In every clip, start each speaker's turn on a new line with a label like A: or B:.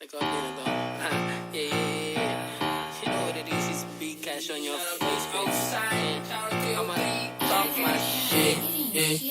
A: Record din na to. Yeah. You know what it is, it's big cash on your face, face. I'ma talk my shit,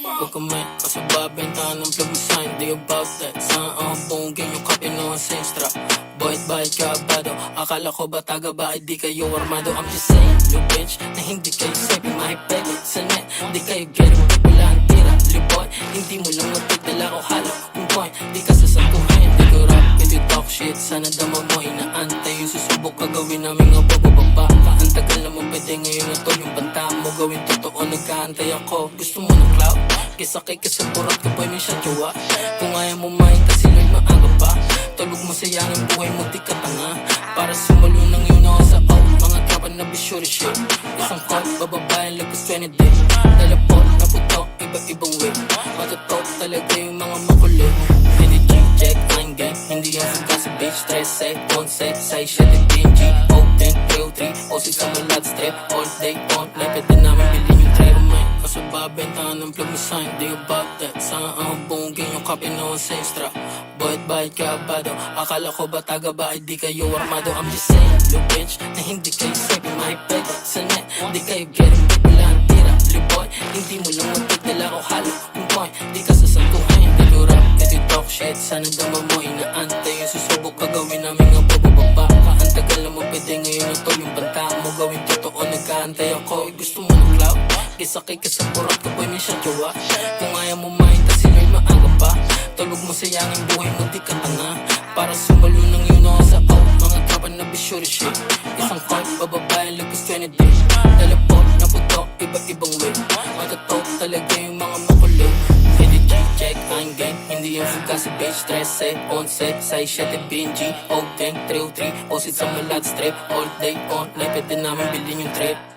A: Huwag ka man kasababentahan ng plug mo sign. Di about that. Saan ang bungin yung copy no ang same strap. Boyd bayad ka abado. Akala ko ba taga ba ay di kayo armado. I'm just saying, little bitch, na hindi kayo sabi mahipeg sa net. Di kayo getting back, wala ang tira. Liboy, hindi mo lang matigdala ko halo. Yung point, di ka sasaguhin. Di ko rap, if you talk shit. Sana dama mo, inaantay yung susubok ka gawin namin nga bababa. Ang tagal na mo pwede ngayon na to. Yung banta mo gawin totoo, nagkaantay ako. Gusto mo ng clout? Kisakay ka sa burat ka boy, may siya jowa. Kung ayaw mo mahin kasi loy maaga pa. Tulog mo sayang ang buhay mo, di ka tanga. Para sumalo ng yun ako sa out. Mga tropa na bisyo shit. Isang call, bababayan lagpas 20 day. Teleport, naputok, iba-ibang way. Matutok talaga yung mga makulit. Hindi check, line gang. Hindi yan sa kasi bitch. 13, 11, 6, 7, PNG. O10, 303, o6 sa malat strip. All day, on night, pwede namin bilhin yung tray man. Kasi babentahan ng plug mo sign. Di about that. Saan ang bungin yung copy no ang same strap. Boyd bayad ka abado. Akala ko ba taga ba ay di kayo armado. I'm just saying, little bitch, na hindi kayo sabi mahipeg sa net. Di kayo getting back, wala ang tira. Liboy, hindi mo lang matigdala ko halo. Yung point, di ka sasaguhin. Di ko rap, if you talk shit. Sana dama mo, inaantay yung susubok ka gawin namin nga bababa. Ang tagal na mo pwede ngayon na to. Yung banta mo gawin totoo, nagkaantay ako. Gusto mo ng clout? Kisakay ka sa burat ka boy, may siya jowa. Kung ayaw mo mahin kasi loy maaga pa. Tulog mo sayang ang buhay mo, di ka tanga. Para sumalo ng yun ako sa out. Mga tropa na bisyo shit. Isang call, bababayan lagpas 20 day. Teleport, naputok, iba-ibang way. Matatok talaga yung mga makulit. Hindi check, ang gang. Hindi yung full kasi bitch. 13, 11, 6, 7, PNG. O10, 303, o sit sa malat strip. All day, on night, pwede namin bilhin yung trip.